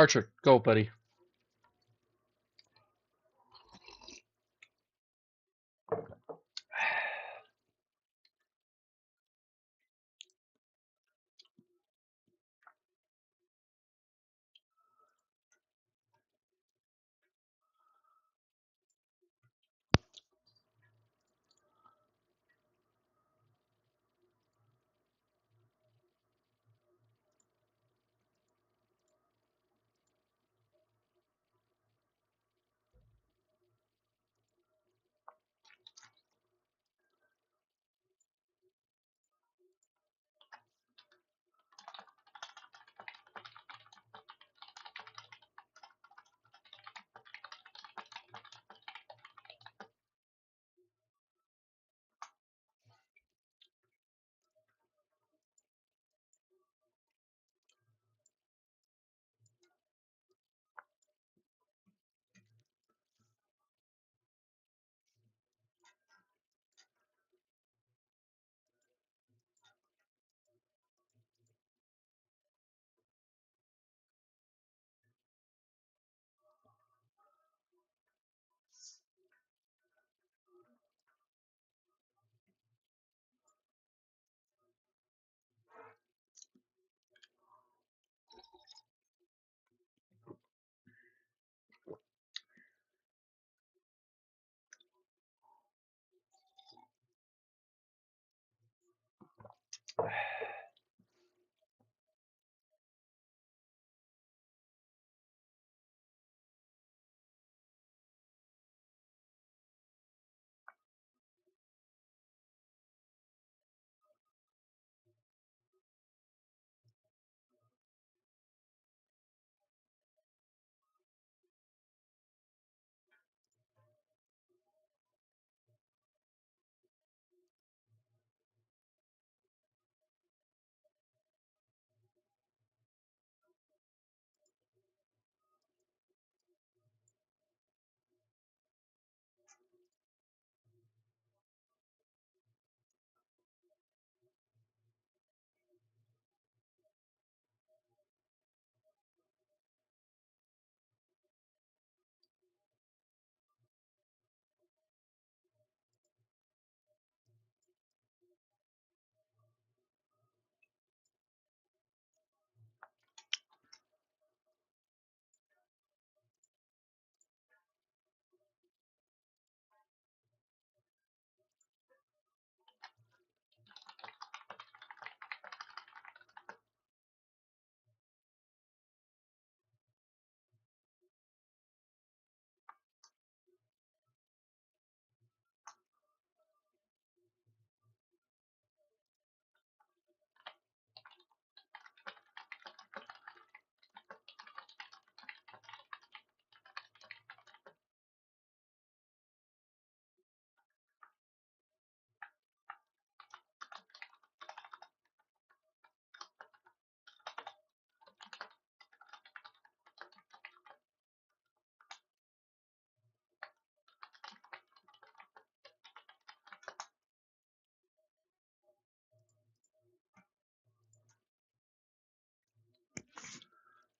Archer, go, buddy.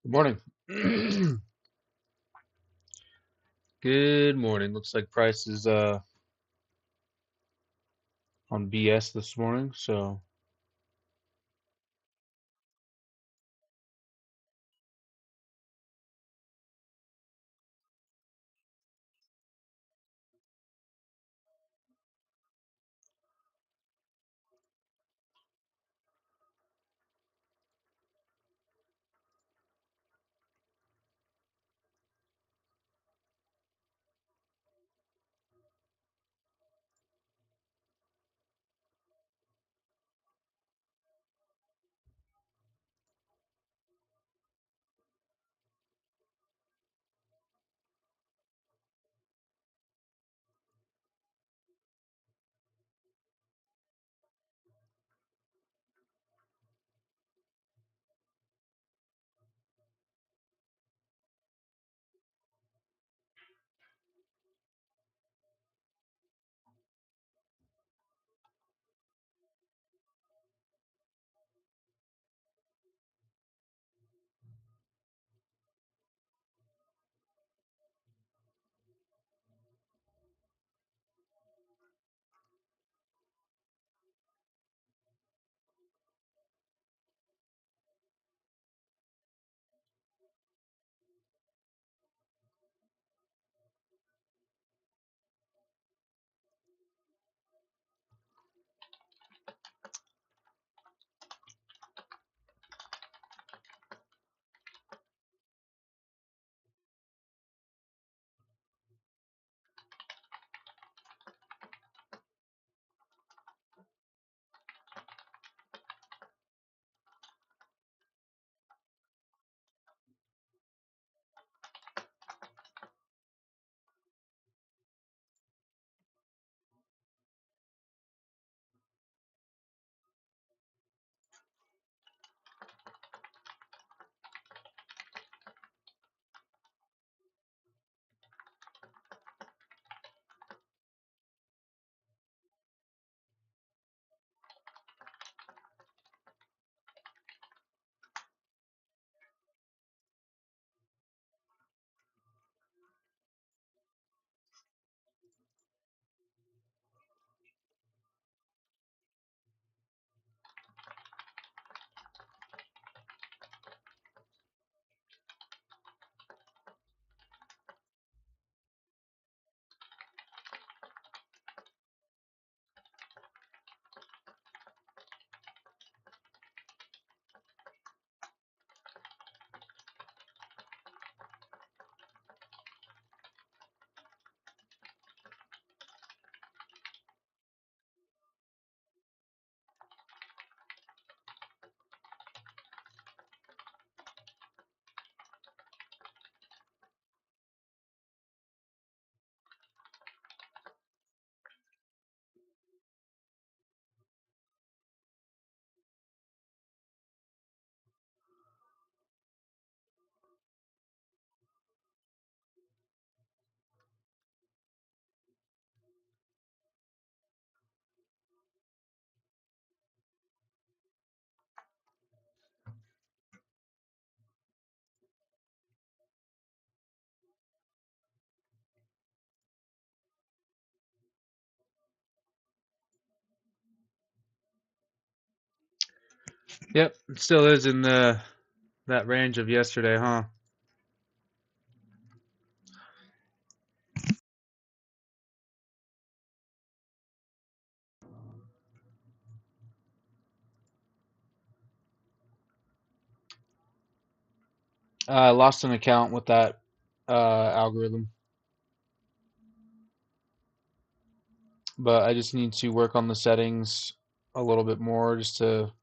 Good morning. Good morning. Looks like price is on BS this morning, so Yep, it still is in that range of yesterday, huh? I lost an account with that algorithm, but I just need to work on the settings a little bit more just to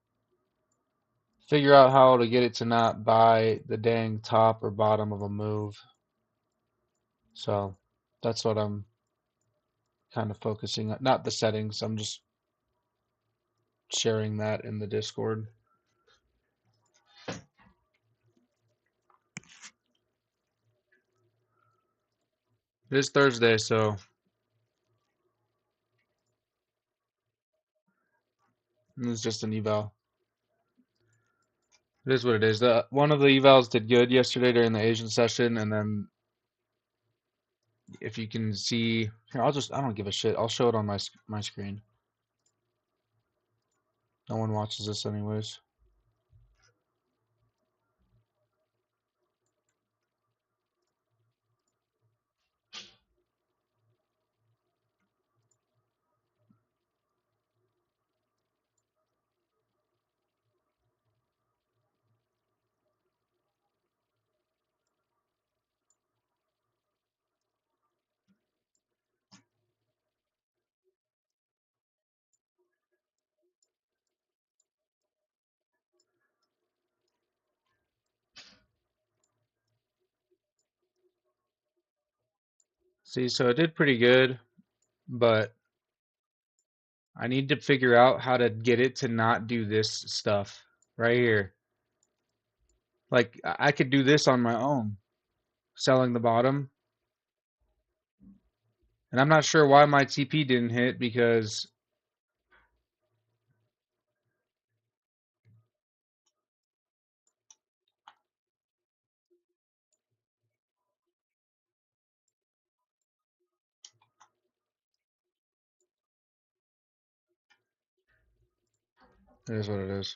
figure out how to get it to not buy the dang top or bottom of a move. So that's what I'm kind of focusing on. Not the settings, I'm just sharing that in the Discord. It is Thursday, so it's just an eval. It is what it is. One of the evals did good yesterday during the Asian session, and then if you can see here, I don't give a shit. I'll show it on my screen. No one watches this anyways. See, so it did pretty good, but I need to figure out how to get it to not do this stuff right here. Like I could do this on my own, selling the bottom, and I'm not sure why my TP didn't hit because it is what it is.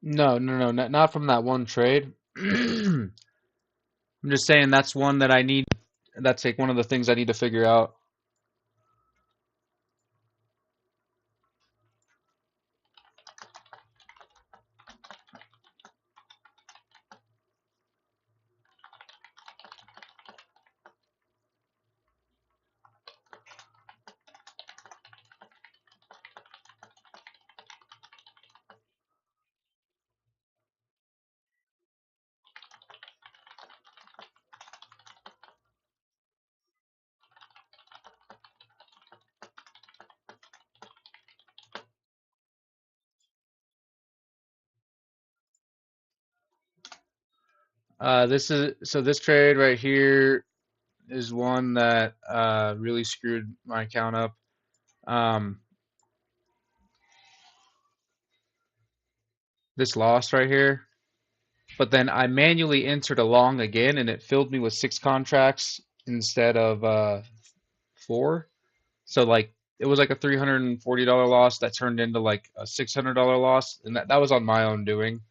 No, no, no, not from that one trade. I'm just saying that's one that I need. That's like one of the things I need to figure out. This trade right here is one that really screwed my account up. Um, this loss right here, but then I manually entered a long again, and it filled me with 6 contracts instead of 4. So like it was like a $340 loss that turned into like a $600 loss, and that was on my own doing.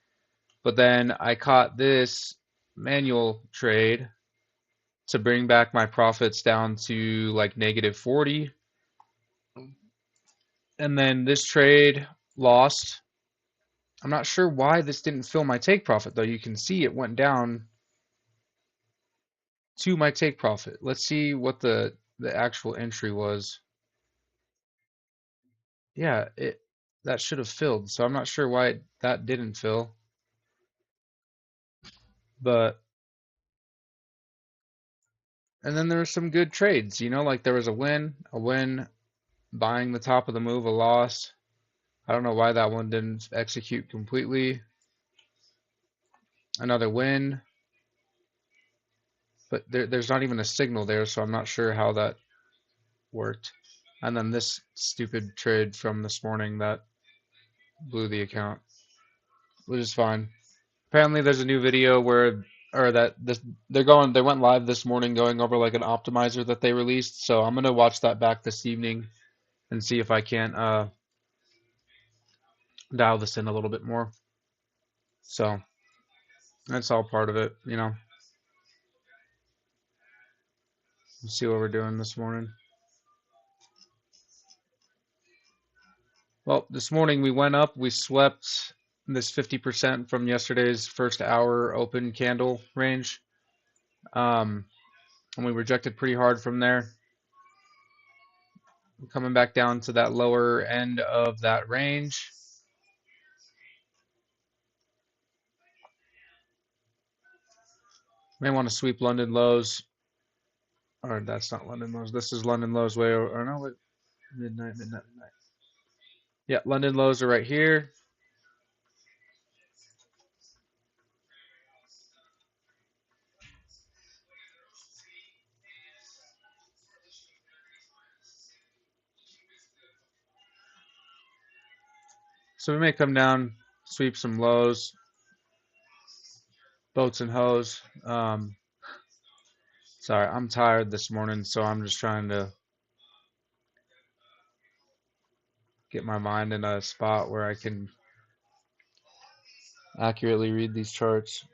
But then I caught this manual trade to bring back my profits down to like -40. And then this trade lost. I'm not sure why this didn't fill my take profit though. You can see it went down to my take profit. Let's see what the actual entry was. Yeah, it that should have filled. So I'm not sure why that didn't fill. But and then there were some good trades, like there was a win, buying the top of the move, a loss. I don't know why that one didn't execute completely. Another win, but there's not even a signal there, so I'm not sure how that worked. And then this stupid trade from this morning that blew the account, which is fine. Apparently, there's a new video where, or that this they went live this morning going over like an optimizer that they released. So I'm gonna watch that back this evening and see if I can't dial this in a little bit more. So that's all part of it, Let's see what we're doing this morning. Well, this morning we went up, we swept this 50% from yesterday's first hour open candle range. And we rejected pretty hard from there. Coming back down to that lower end of that range. May want to sweep London lows. Or that's not London lows. This is London lows way over. Or no, wait. Midnight. Yeah, London lows are right here. So we may come down, sweep some lows, boats and hoes. Sorry, I'm tired this morning, so I'm just trying to get my mind in a spot where I can accurately read these charts.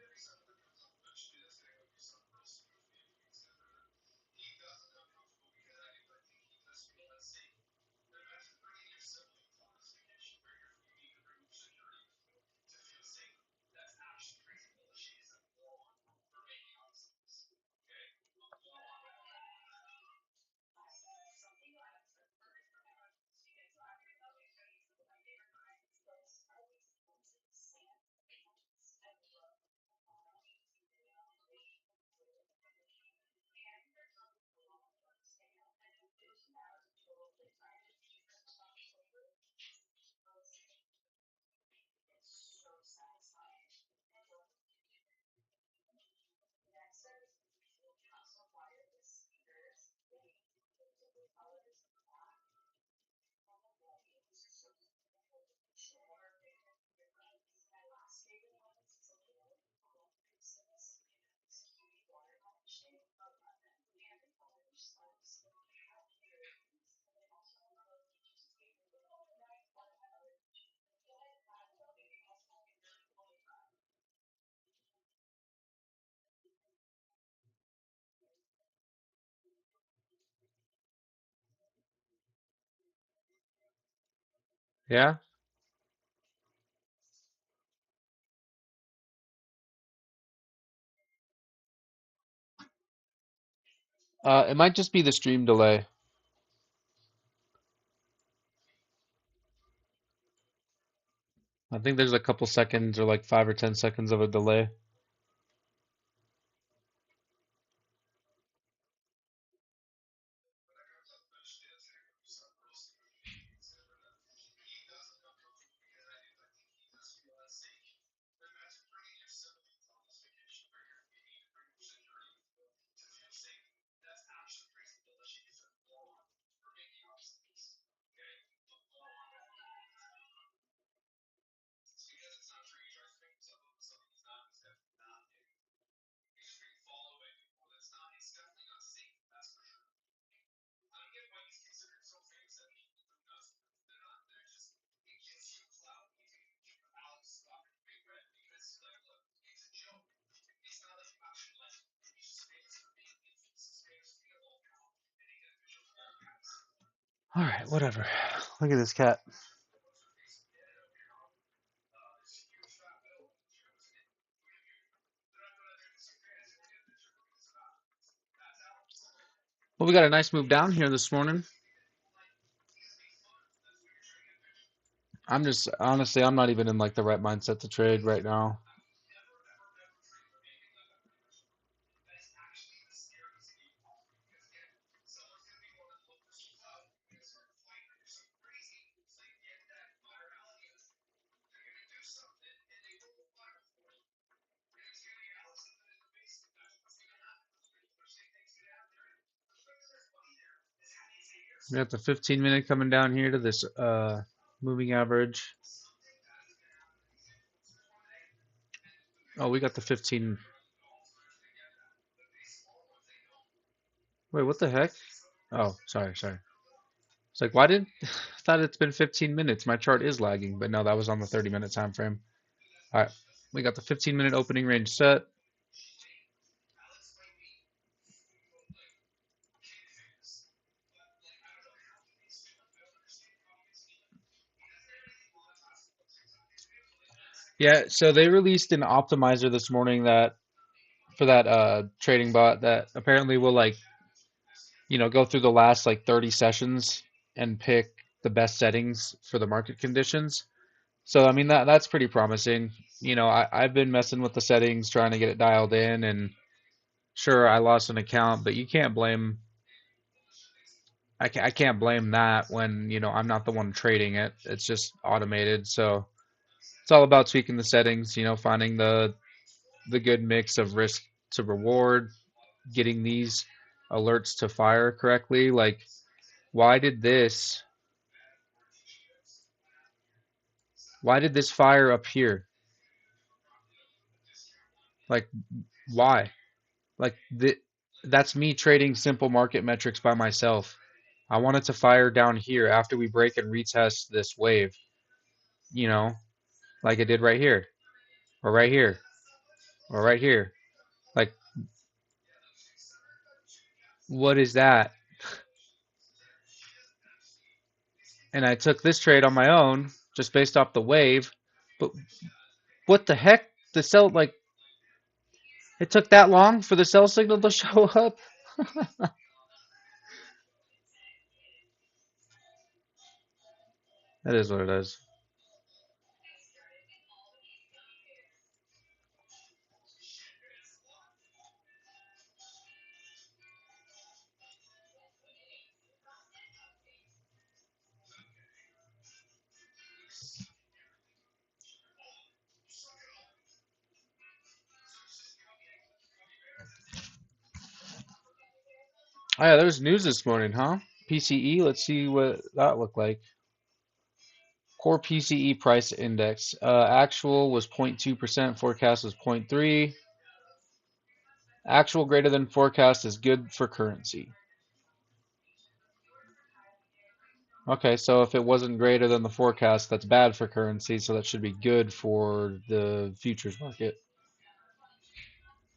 Yeah? It might just be the stream delay. I think there's a couple seconds or like 5 or 10 seconds of a delay. All right, whatever. Look at this cat. Well, we got a nice move down here this morning. Honestly, I'm not even in like the right mindset to trade right now. We got the 15-minute coming down here to this moving average. Oh, we got the 15. Wait, what the heck? Oh, sorry. It's like, why did I thought it's been 15 minutes. My chart is lagging, but no, that was on the 30-minute time frame. All right, we got the 15-minute opening range set. Yeah, so they released an optimizer this morning that for that trading bot that apparently will like, go through the last like 30 sessions and pick the best settings for the market conditions. So I mean that's pretty promising. I've been messing with the settings, trying to get it dialed in, and sure I lost an account, but you can't blame I can't blame that when I'm not the one trading it. It's just automated. So it's all about tweaking the settings, finding the good mix of risk to reward, getting these alerts to fire correctly. Like, why did this fire up here? Like, why? Like that's me trading simple market metrics by myself. I wanted to fire down here after we break and retest this wave, you know, like it did right here, or right here, or right here. Like, what is that? And I took this trade on my own just based off the wave. But what the heck? The sell, like, it took that long for the sell signal to show up? That is what it is. Oh yeah, there's news this morning, huh? PCE, let's see what that looked like. Core PCE price index. Actual was 0.2%, forecast was 0.3. Actual greater than forecast is good for currency. Okay, so if it wasn't greater than the forecast, that's bad for currency, so that should be good for the futures market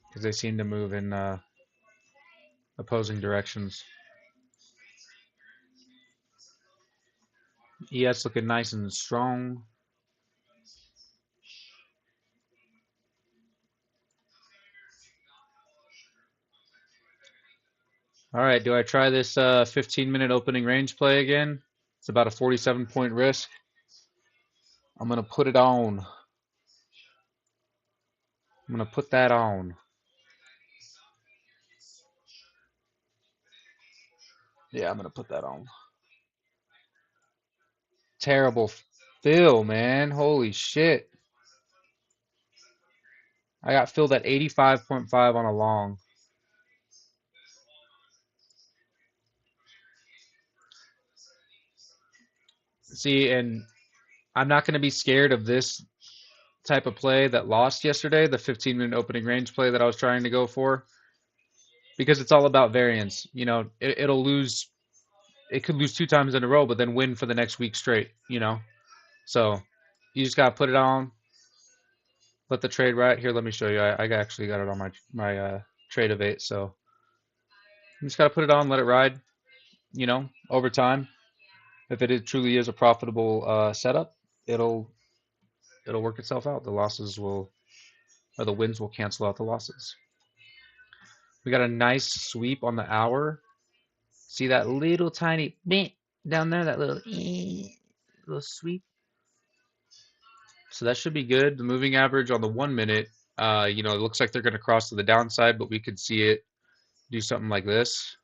because they seem to move in opposing directions. ES looking nice and strong. All right, do I try this 15-minute opening range play again? It's about a 47-point risk. I'm going to put it on. I'm going to put that on. Yeah, I'm going to put that on. Terrible fill, man. Holy shit. I got filled at 85.5 on a long. See, and I'm not going to be scared of this type of play that lost yesterday, the 15-minute opening range play that I was trying to go for, because it's all about variance. It'll lose. It could lose 2 times in a row, but then win for the next week straight. So you just gotta put it on, let the trade right here. Let me show you. I actually got it on my trade of 8. So you just gotta put it on, let it ride. Over time, if it truly is a profitable setup, it'll work itself out. The losses will, or the wins will cancel out the losses. We got a nice sweep on the hour. See that little tiny bit down there, that little sweep. So that should be good. The moving average on the 1 minute, it looks like they're going to cross to the downside, but we could see it do something like this.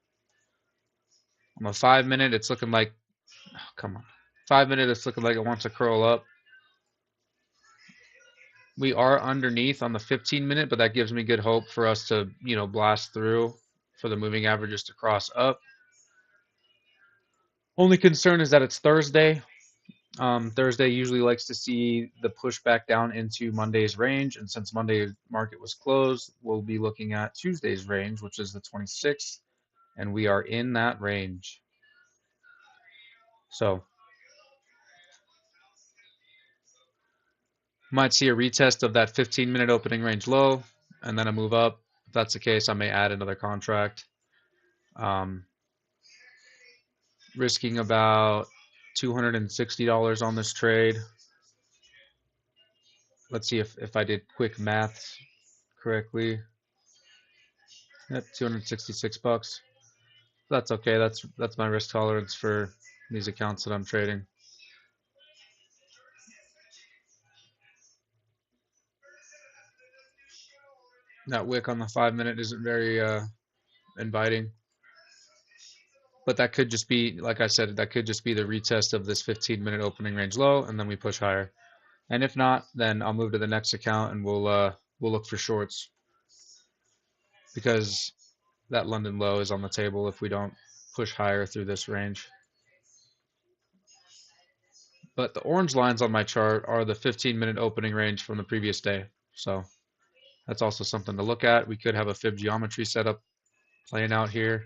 On the 5 minute, it's looking like, oh, come on. 5 minute, it's looking like it wants to curl up. We are underneath on the 15-minute, but that gives me good hope for us to, blast through for the moving averages to cross up. Only concern is that it's Thursday. Thursday usually likes to see the pushback down into Monday's range, and since Monday's market was closed, we'll be looking at Tuesday's range, which is the 26th, and we are in that range. So might see a retest of that 15-minute opening range low, and then a move up. If that's the case, I may add another contract. Um, Risking about $260 on this trade. Let's see if I did quick math correctly. Yep, 266 bucks. That's okay. That's my risk tolerance for these accounts that I'm trading. That wick on the 5-minute isn't very inviting, but that could just be, like I said, that could just be the retest of this 15-minute opening range low, and then we push higher. And if not, then I'll move to the next account and we'll look for shorts because that London low is on the table if we don't push higher through this range. But the orange lines on my chart are the 15-minute opening range from the previous day. So that's also something to look at. We could have a fib geometry setup playing out here.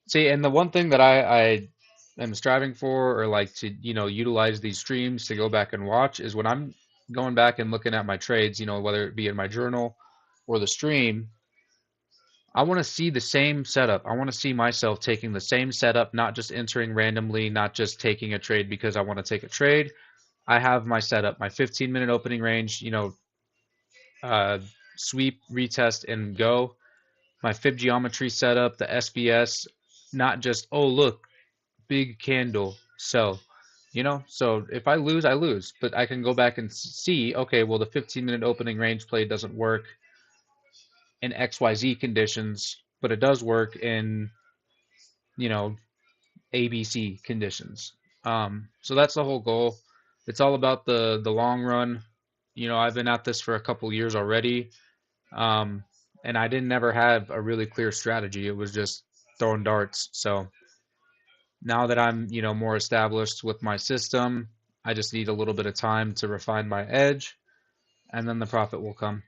See, and the one thing that I am striving for, or like to, utilize these streams to go back and watch, is when I'm going back and looking at my trades, whether it be in my journal or the stream, I want to see the same setup. I want to see myself taking the same setup, not just entering randomly, not just taking a trade because I want to take a trade. I have my setup, my 15-minute opening range, uh, sweep, retest, and go. My fib geometry setup, the SBS, not just, oh, look, big candle, sell. So if I lose, I lose. But I can go back and see, okay, well, the 15-minute opening range play doesn't work in XYZ conditions, but it does work in, you know, ABC conditions. So that's the whole goal. It's all about the long run. I've been at this for a couple years already, um, and I didn't never have a really clear strategy. It was just throwing darts. So now that I'm, more established with my system, I just need a little bit of time to refine my edge, and then the profit will come.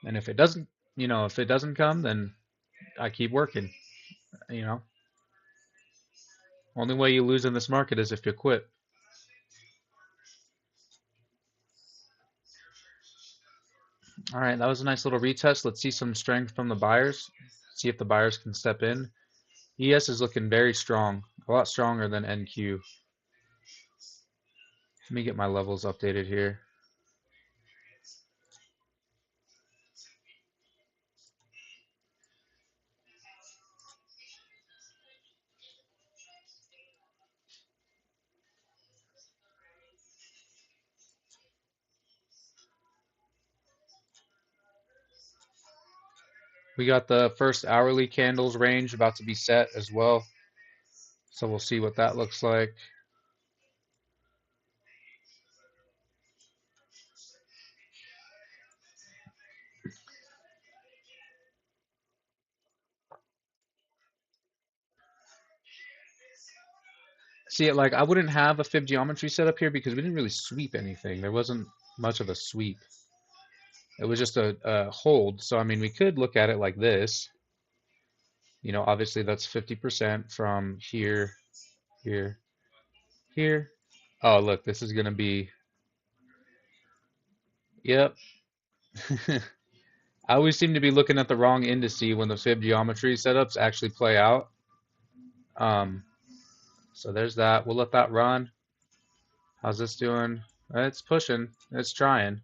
And if it doesn't come, then I keep working. You know, only way you lose in this market is if you quit. All right, that was a nice little retest. Let's see some strength from the buyers. See if the buyers can step in. ES is looking very strong, a lot stronger than NQ. Let me get my levels updated here. We got the first hourly candles range about to be set as well. So we'll see what that looks like. See, like I wouldn't have a fib geometry set up here because we didn't really sweep anything. There wasn't much of a sweep. It was just a hold. So I mean, we could look at it like this. Obviously that's 50% from here, here, here. Oh, look, this is gonna be, yep. I always seem to be looking at the wrong indice when the fib geometry setups actually play out. Um, so there's that. We'll let that run. How's this doing? It's pushing. It's trying.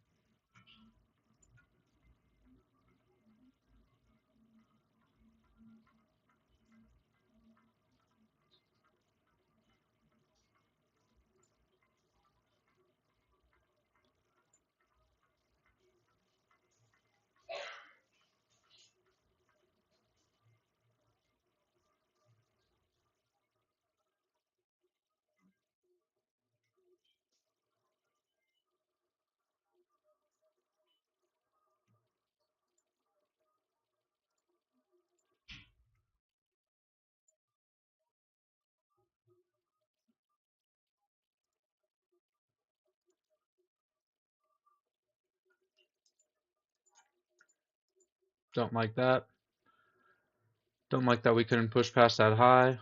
Don't like that. Don't like that we couldn't push past that high.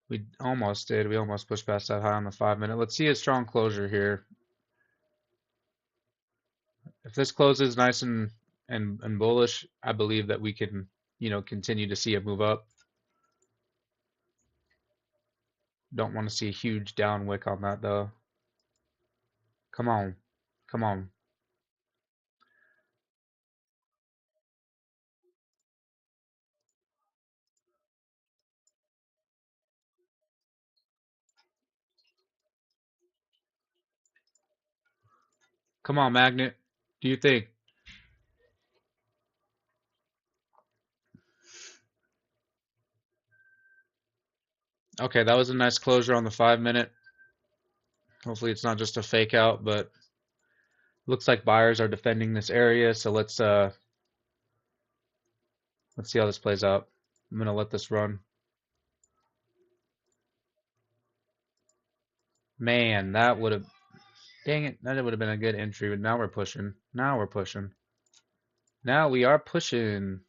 We almost did. We almost pushed past that high on the 5 minute. Let's see a strong closure here. If this closes nice and bullish, I believe that we can, continue to see it move up. Don't want to see a huge down wick on that though. Come on. Come on. Come on, Magnet. Do you think? Okay, that was a nice closure on the 5 minute. Hopefully it's not just a fake out, but looks like buyers are defending this area, so let's see how this plays out. I'm gonna let this run. Man, that would have, dang it, that would have been a good entry, but now we're pushing. Now we're pushing. Now we are pushing.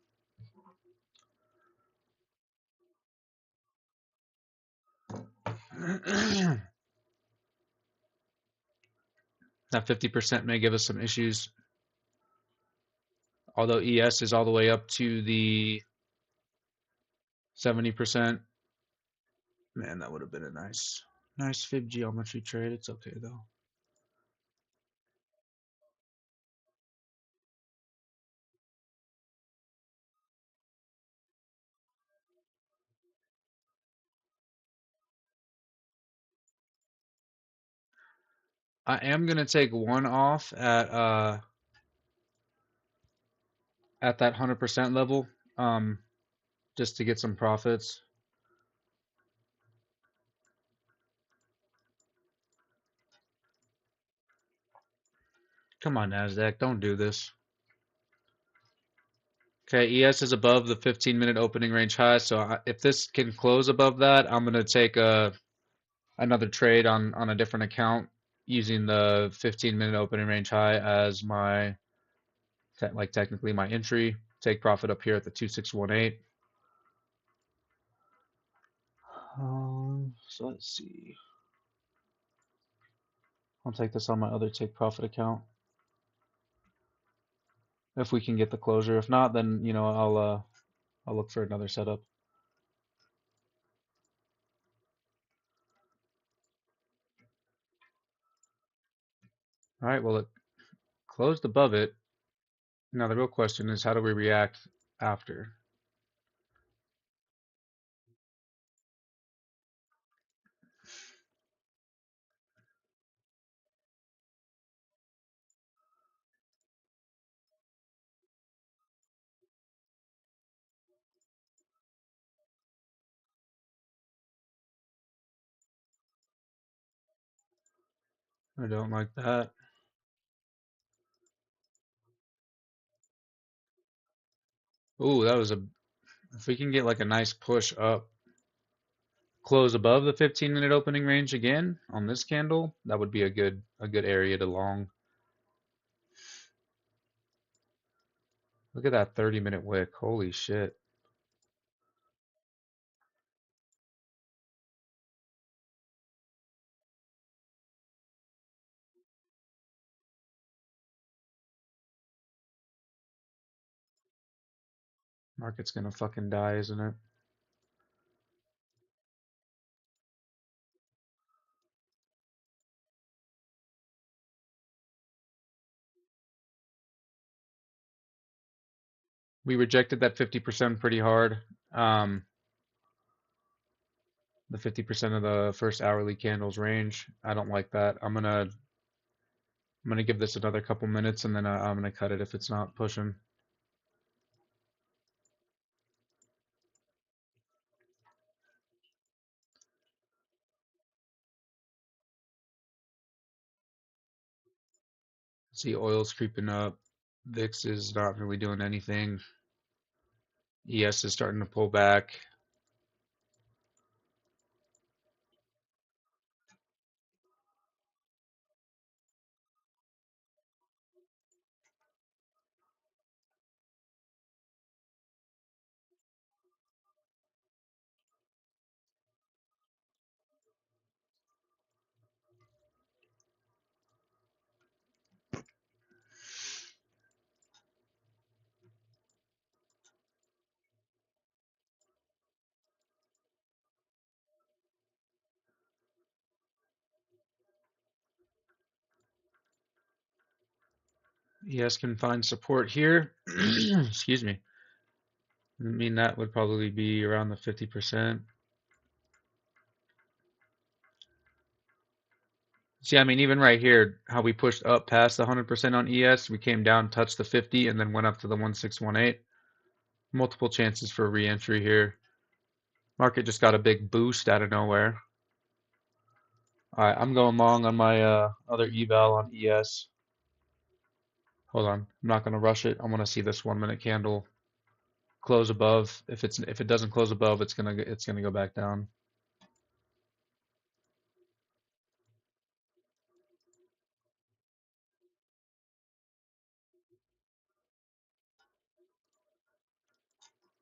That 50% may give us some issues. Although ES is all the way up to the 70%. Man, that would have been a nice fib geometry trade. It's okay though. I am gonna take one off at that 100% level, just to get some profits. Come on, Nasdaq, don't do this. Okay, ES is above the 15-minute opening range high, so if this can close above that, I'm gonna take another trade on a different account using the 15-minute opening range high as my technically my entry. Take profit up here at the 2618. So let's see. I'll take this on my other take profit account if we can get the closure. If not, then I'll look for another setup. All right, well it closed above it. Now the real question is how do we react after? I don't like that. Ooh, that was a if we can get like a nice push up, close above the 15-minute opening range again on this candle, that would be a good area to long. Look at that 30-minute wick. Holy shit. Market's gonna fucking die, isn't it? We rejected that 50% pretty hard. The 50% of the first hourly candles range. I don't like that. I'm gonna give this another couple minutes and then I'm gonna cut it if it's not pushing. See, oil's creeping up. VIX is not really doing anything. ES is starting to pull back. ES can find support here. Excuse me. I mean, that would probably be around the 50%. See, I mean, even right here, how we pushed up past the 100% on ES, we came down, touched the 50, and then went up to the 1618. Multiple chances for re-entry here. Market just got a big boost out of nowhere. All right, I'm going long on my other eval on ES. Hold on, I'm not gonna rush it. I want to see this 1 minute candle close above. If it doesn't close above, it's gonna go back down.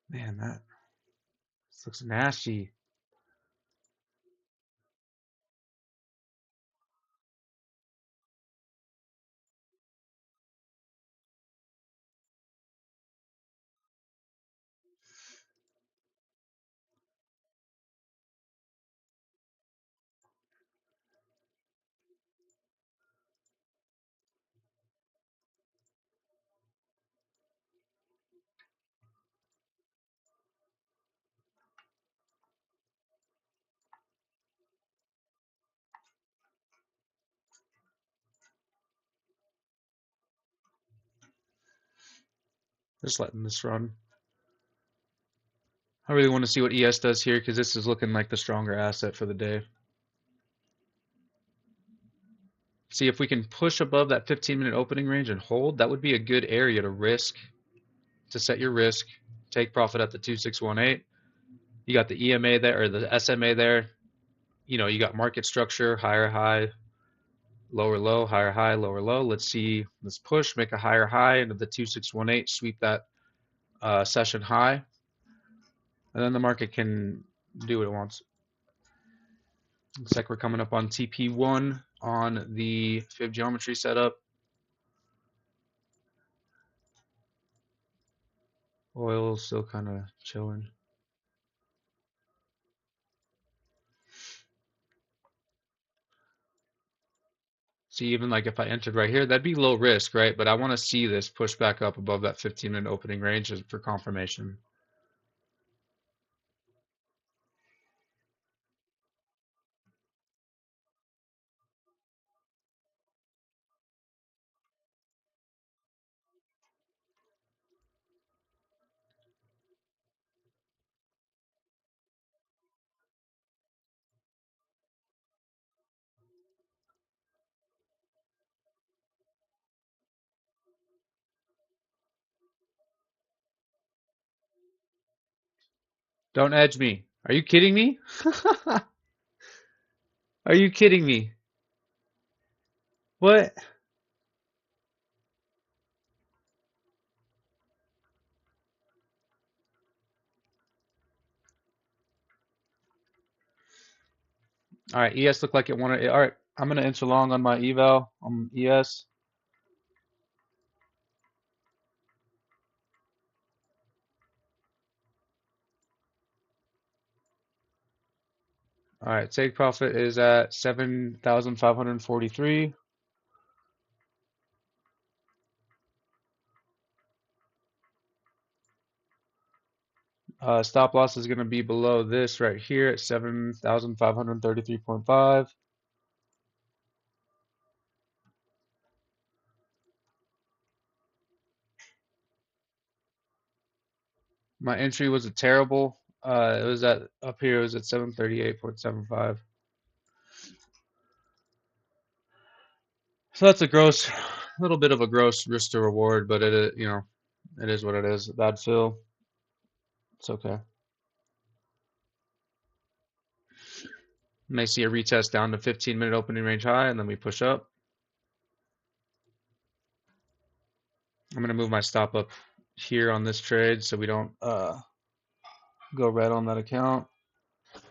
Man, this looks nasty. Just letting this run. I really want to see what ES does here because this is looking like the stronger asset for the day. See if we can push above that 15-minute opening range and hold. That would be a good area to risk, to set your risk, take profit at the 2618. You got the EMA there or the SMA there. You know, you got market structure, higher high, lower low, higher high, lower low. Let's see, let's push, make a higher high into the 2618, sweep that session high, and then the market can do what it wants. Looks like we're coming up on TP1 on the fib geometry setup. Oil still kind of chilling. See, even like if I entered right here, that'd be low risk, right? But I want to see this push back up above that 15-minute opening range for confirmation. Don't edge me. Are you kidding me? Are you kidding me? What? All right, ES looked like it wanted. All right, I'm gonna enter long on my eval on ES. All right, take profit is at 7,543. Stop loss is gonna be below this right here at 7,533.5. My entry was a terrible. It was at up here. It was at 738.75. So that's a gross, little bit of a gross risk to reward, but you know, it is what it is. Bad fill. It's okay. May see a retest down to 15-minute opening range high, and then we push up. I'm gonna move my stop up here on this trade so we don't go red on that account.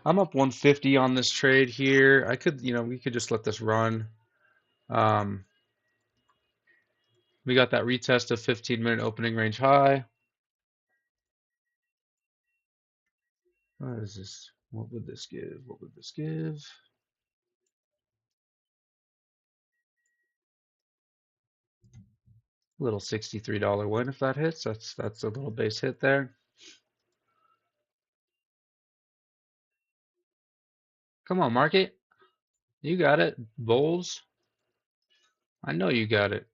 I'm up 150 on this trade here. I could, you know, we could just let this run. Um, we got that retest of 15-minute opening range high. What is this? What would this give? What would this give? Little $63 win if that hits. That's a little base hit there. Come on, market. You got it. Bulls. I know you got it.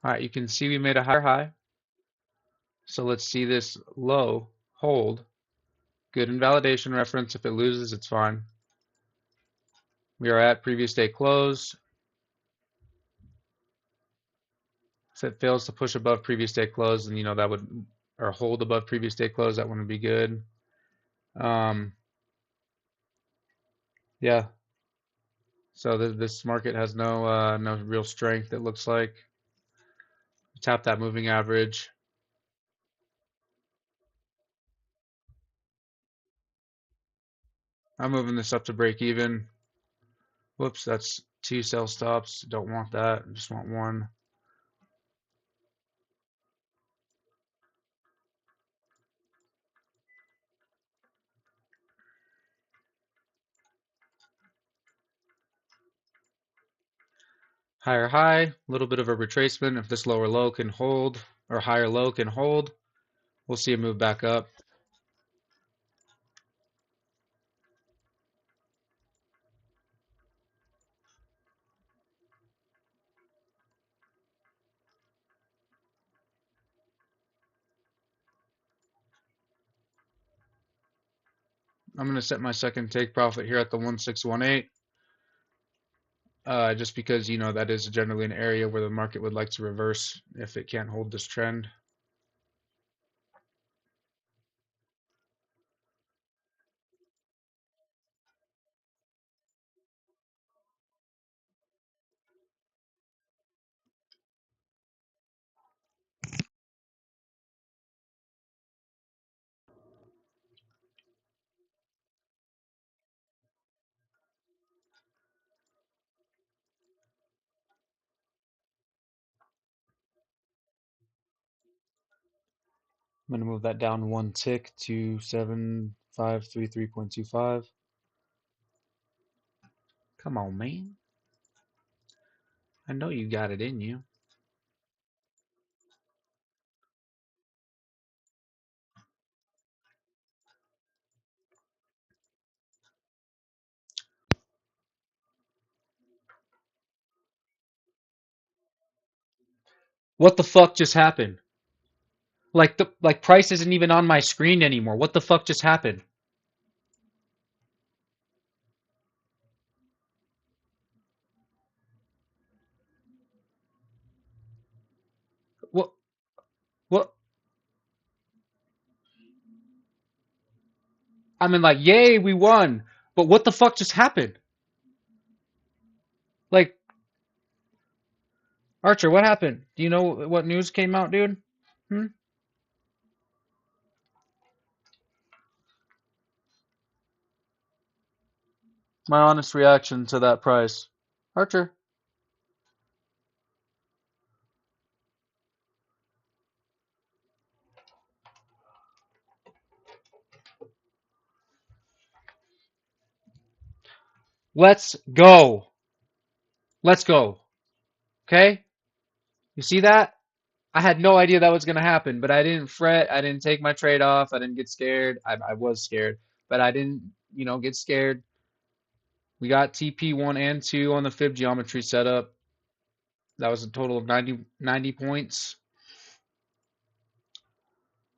All right, you can see we made a higher high. So let's see this low hold. Good invalidation reference. If it loses, it's fine. We are at previous day close. If it fails to push above previous day close, then that would, or hold above previous day close, that wouldn't be good. Yeah. So this market has no real strength. It looks like. Tap that moving average. I'm moving this up to break even. Whoops, that's 2 sell stops. Don't want that. I just want 1. Higher high, a little bit of a retracement. If this lower low can hold, or higher low can hold, we'll see a move back up. I'm going to set my second take profit here at the 1618. Just because, that is generally an area where the market would like to reverse if it can't hold this trend. I'm going to move that down 1 tick to 7533.25. Come on, man. I know you got it in you. What the fuck just happened? Like price isn't even on my screen anymore. What the fuck just happened? What what I mean, like, yay, we won. But what the fuck just happened? Like, Archer, what happened? Do you know what news came out, dude? Hmm? My honest reaction to that price. Archer. Let's go. Let's go. Okay? You see that? I had no idea that was going to happen, but I didn't fret. I didn't take my trade off. I didn't get scared. I was scared, but I didn't, get scared. We got TP1 and 2 on the fib geometry setup. That was a total of 90 points.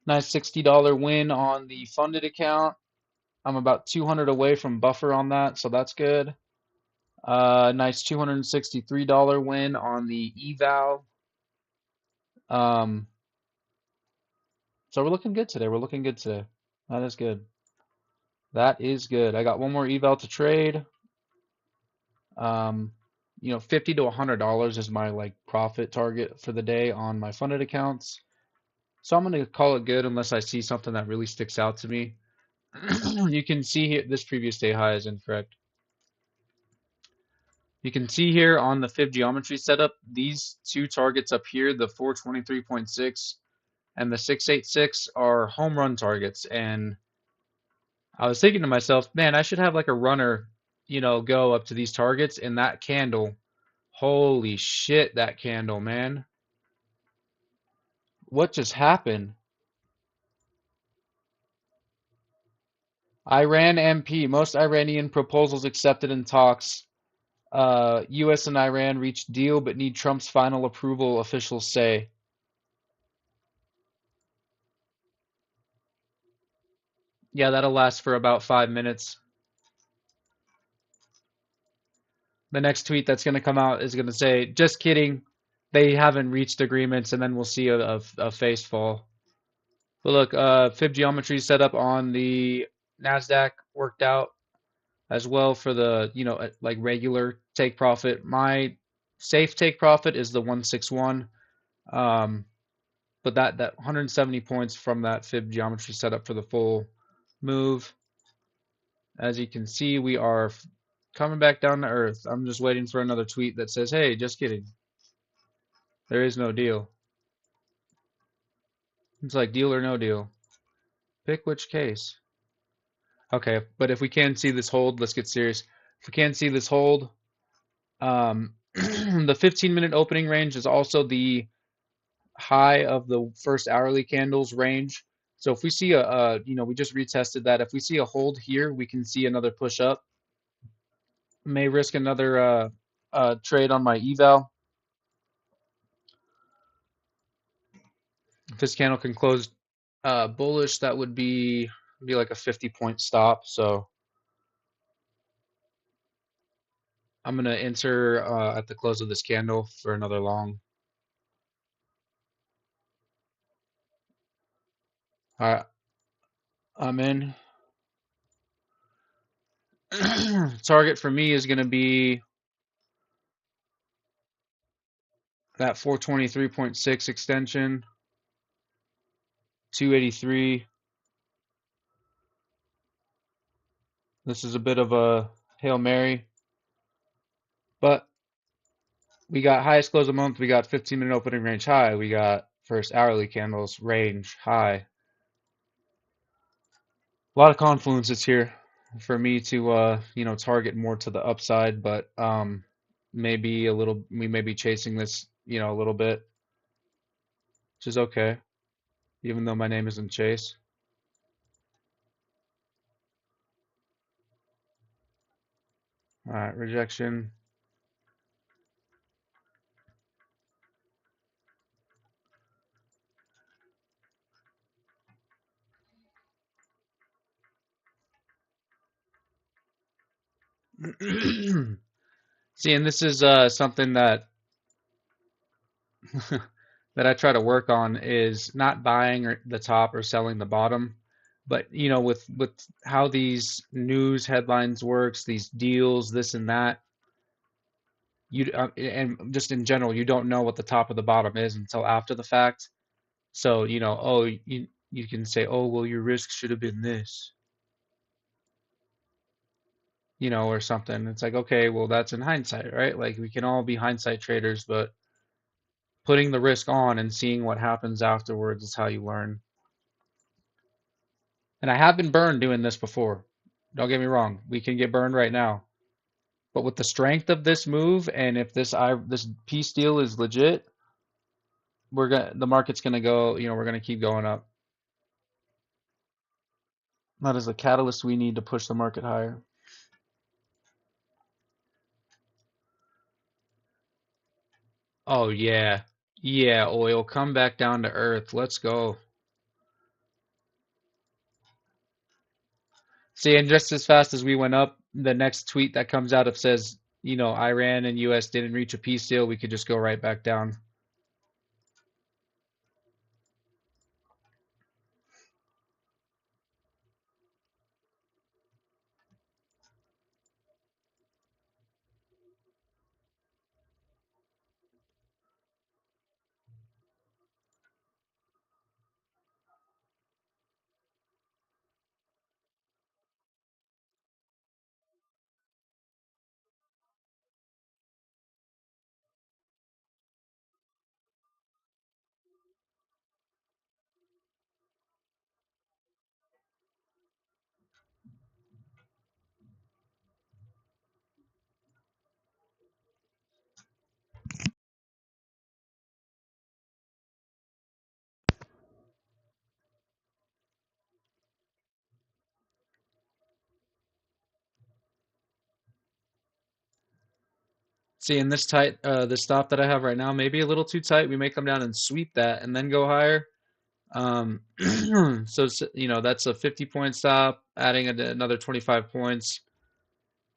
Nice $60 win on the funded account. I'm about 200 away from buffer on that, so that's good. Nice $263 win on the eval. So we're looking good today. We're looking good today. That is good. That is good. I got one more eval to trade. $50 to $100 is my like profit target for the day on my funded accounts. So I'm gonna call it good unless I see something that really sticks out to me. You can see here this previous day high is incorrect. You can see here on the fib geometry setup, these two targets up here, the 423.6 and the 686 are home run targets. And I was thinking to myself, man, I should have like a runner, go up to these targets. And that candle, holy shit, that candle, man. What just happened? Iran MP, most Iranian proposals accepted in talks. U.S. and Iran reached deal but need Trump's final approval, officials say. Yeah, that'll last for about 5 minutes. The next tweet that's going to come out is going to say, just kidding, they haven't reached agreements, and then we'll see a face fall. But look, fib geometry set up on the NASDAQ worked out as well for the, like regular take profit. My safe take profit is the 161. But that 170 points from that fib geometry setup for the full move. As you can see, we are coming back down to earth. I'm just waiting for another tweet that says, hey, just kidding. There is no deal. It's like deal or no deal. Pick which case. Okay, but if we can see this hold, let's get serious. If we can see this hold, the 15-minute opening range is also the high of the first hourly candles range. So if we see we just retested that. If we see a hold here, we can see another push up. May risk another trade on my eval. If this candle can close bullish, that would be like a 50-point stop. So I'm gonna enter at the close of this candle for another long. All right, I'm in. Target for me is gonna be that 423.6 extension, 283. This is a bit of a Hail Mary, but we got highest close of month, we got 15-minute opening range high, we got first hourly candles range high. A lot of confluences here for me to target more to the upside, but maybe we may be chasing this, a little bit, which is okay, even though my name isn't Chase. All right, rejection. See, and this is something that that I try to work on is not buying the top or selling the bottom. But with how these news headlines works, these deals, this and that, and just in general, you don't know what the top of the bottom is until after the fact. So oh, you can say, oh well, your risk should have been this, or something. It's like, okay, well, that's in hindsight, right? Like we can all be hindsight traders, but putting the risk on and seeing what happens afterwards is how you learn. And I have been burned doing this before. Don't get me wrong. We can get burned right now. But with the strength of this move, and if this peace deal is legit, the market's gonna go, we're gonna keep going up. That is a catalyst we need to push the market higher. Oh yeah. Yeah, oil, come back down to earth. Let's go. See, and just as fast as we went up, the next tweet that comes out of says, Iran and US didn't reach a peace deal, we could just go right back down. See, in this stop that I have right now, maybe a little too tight. We may come down and sweep that and then go higher. So, that's a 50-point stop, adding another 25 points,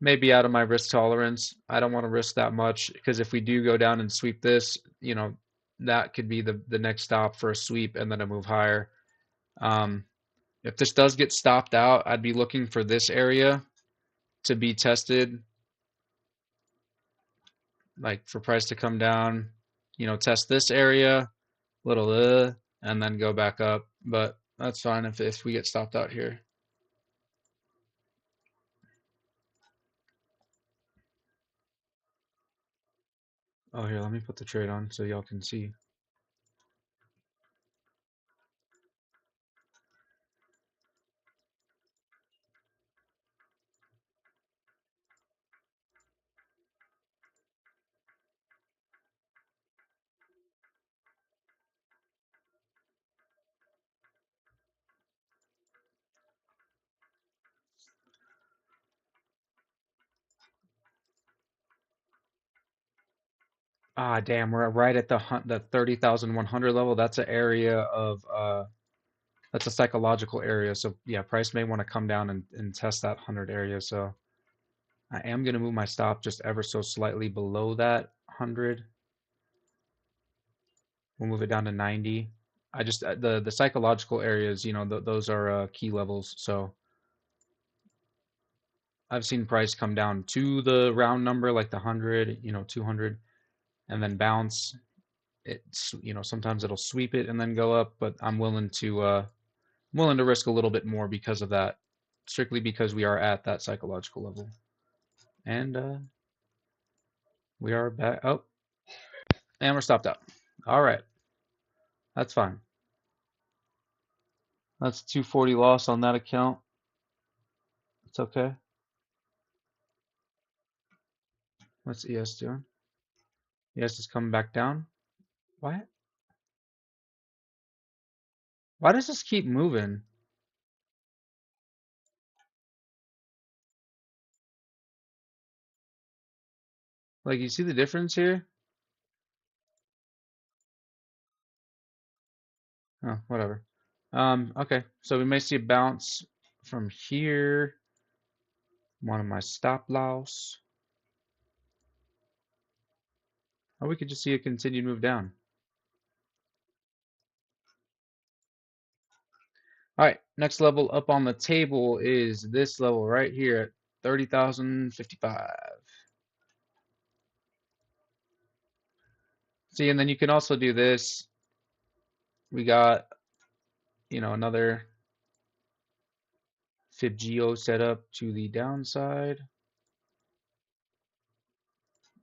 maybe out of my risk tolerance. I don't want to risk that much because if we do go down and sweep this, that could be the next stop for a sweep and then a move higher. Um, if this does get stopped out, I'd be looking for this area to be tested, like for price to come down, test this area, little and then go back up. But that's fine if we get stopped out here. Oh, here, let me put the trade on so y'all can see. Ah, damn, we're right at the 30,100 level. That's an area of that's a psychological area. So yeah, price may want to come down and test that 100 area. So I am gonna move my stop just ever so slightly below that 100. We'll move it down to 90. I just the psychological areas, those are key levels. So I've seen price come down to the round number like the 100, 200, and then bounce. It's sometimes it'll sweep it and then go up, but I'm willing to risk a little bit more because of that, strictly because we are at that psychological level. And we are back. Oh, and we're stopped out. All right, that's fine. That's 240 loss on that account. It's okay. What's ES doing? ES is coming back down. Why? Why does this keep moving? Like, you see the difference here? Oh, whatever. Okay, so we may see a bounce from here. One of my stop loss. Or we could just see a continued move down. All right, next level up on the table is this level right here at 30,055. See, and then you can also do this. We got, another FibGeo set up to the downside.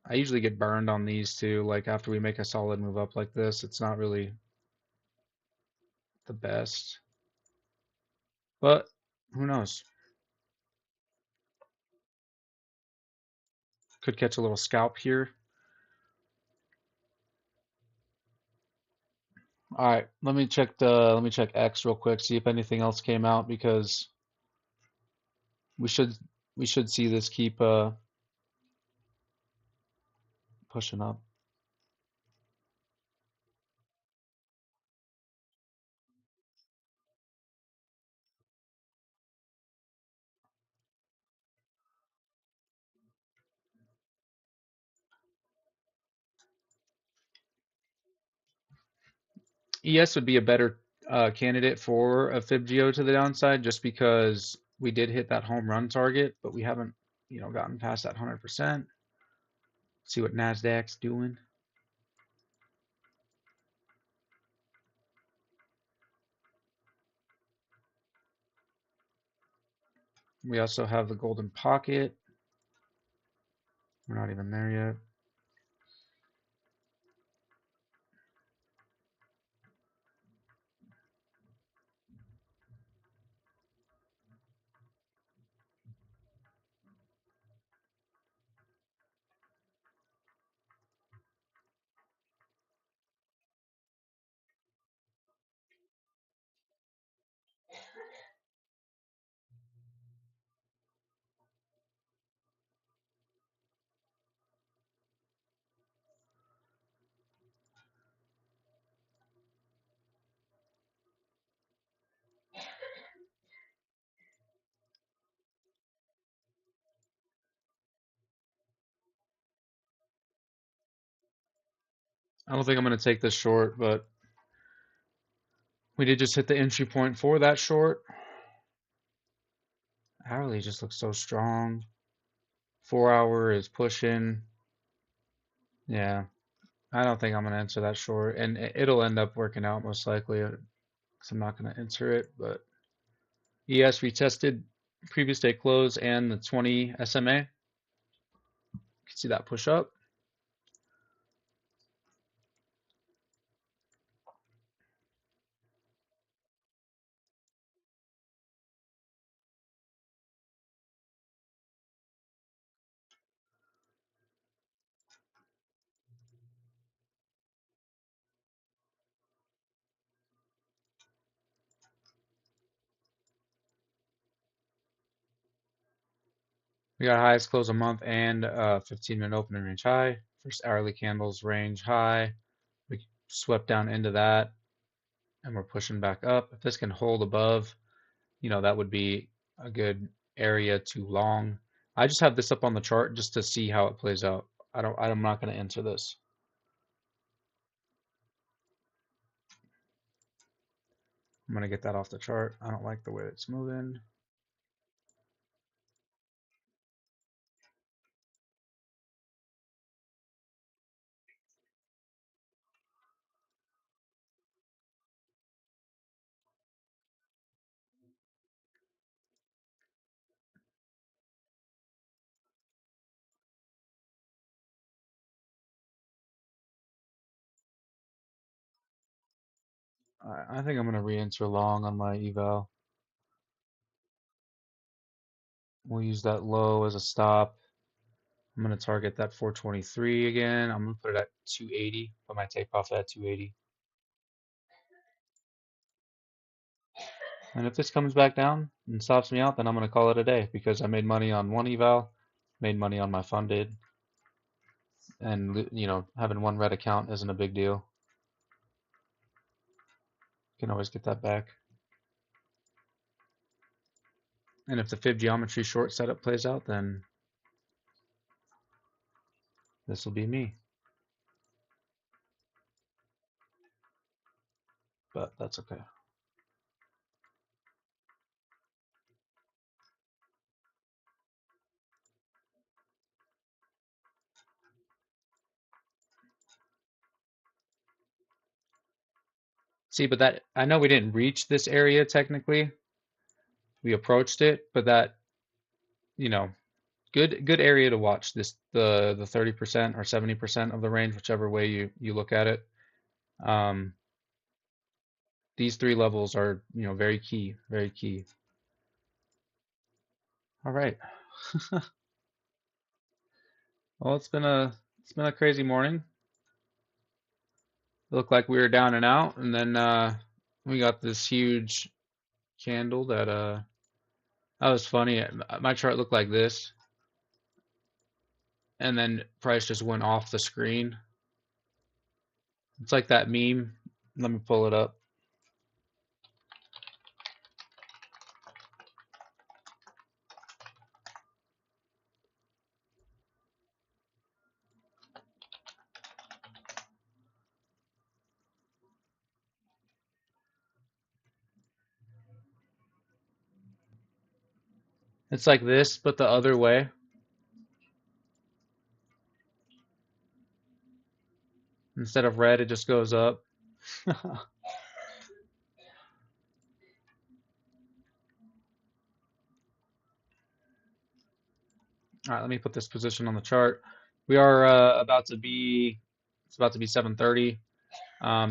I usually get burned on these too. Like after we make a solid move up like this, it's not really the best. But who knows? Could catch a little scalp here. All right, let me check X real quick, see if anything else came out because we should we should see this keep pushing up. ES would be a better candidate for a FibGeo to the downside just because we did hit that home run target, but we haven't, gotten past that 100%. See what Nasdaq's doing. We also have the golden pocket. We're not even there yet. I don't think I'm going to take this short, but we did just hit the entry point for that short. Hourly just looks so strong. 4 hour is pushing. Yeah, I don't think I'm going to enter that short, and it'll end up working out most likely because I'm not going to enter it. But ES retested previous day close and the 20 SMA. You can see that push up. We got highest close a month and 15-minute opening range high. First hourly candles range high. We swept down into that, and we're pushing back up. If this can hold above, that would be a good area to long. I just have this up on the chart just to see how it plays out. I'm not going to enter this. I'm going to get that off the chart. I don't like the way it's moving. I think I'm going to re-enter long on my eval. We'll use that low as a stop. I'm going to target that 423 again. I'm going to put it at 280. Put my take profit at 280. And if this comes back down and stops me out, then I'm going to call it a day because I made money on one eval, made money on my funded, and having one red account isn't a big deal. You can always get that back. And if the fib geometry short setup plays out, then this will be me. But that's okay. See, but that I know we didn't reach this area technically. We approached it, but that, you know, good area to watch this the 30% or 70% of the range, whichever way you look at it. These three levels are, very key, very key. All right. Well, it's been a crazy morning. It looked like we were down and out, and then we got this huge candle that was funny. My chart looked like this, and then price just went off the screen. It's like that meme. Let me pull it up. It's like this, but the other way. Instead of red, it just goes up. All right, let me put this position on the chart. We are it's about to be 7:30.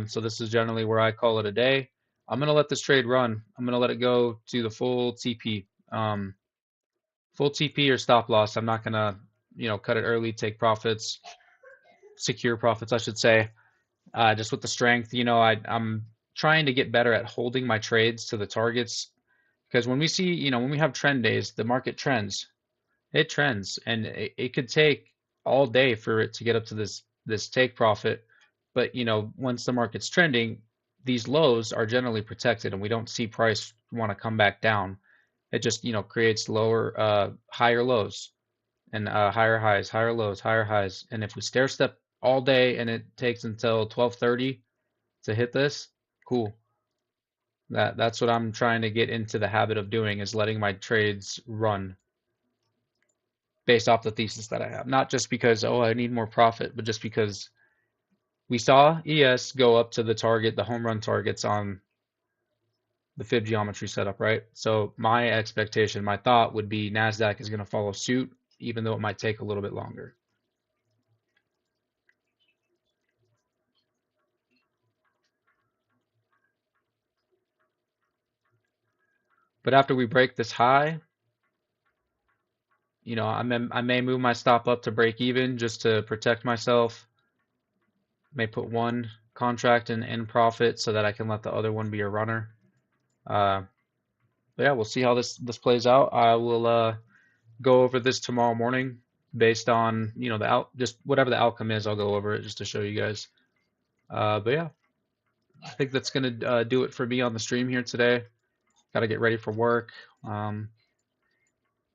So this is generally where I call it a day. I'm gonna let this trade run. I'm gonna let it go to the full TP. Full TP or stop loss. I'm not gonna, cut it early, take profits, secure profits, I should say. Just with the strength, I'm trying to get better at holding my trades to the targets because when we see, when we have trend days, the market trends. It trends, and it could take all day for it to get up to this take profit. But once the market's trending, these lows are generally protected, and we don't see price want to come back down. It just creates higher lows and higher highs, higher lows, higher highs. And if we stair step all day and it takes until 12:30 to hit this, cool. That's what I'm trying to get into the habit of doing, is letting my trades run based off the thesis that I have. Not just because, oh, I need more profit, but just because we saw ES go up to the target, the home run targets on the fib geometry setup, right? So my expectation, my thought would be NASDAQ is going to follow suit, even though it might take a little bit longer. But after we break this high, you know, I may move my stop up to break even just to protect myself. May put one contract in profit so that I can let the other one be a runner. But yeah, we'll see how this plays out. I will go over this tomorrow morning based on, you know, just whatever the outcome is. I'll go over it just to show you guys. But yeah, I think that's gonna do it for me on the stream here today. Got to get ready for work.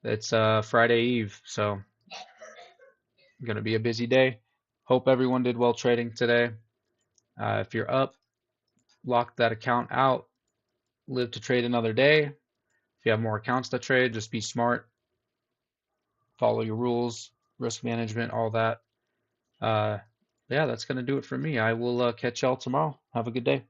It's Friday Eve, so gonna be a busy day. Hope everyone did well trading today. If you're up, lock that account out. Live to trade another day. If you have more accounts to trade, just be smart. Follow your rules, risk management, all that. Yeah, that's gonna do it for me. I will catch y'all tomorrow. Have a good day.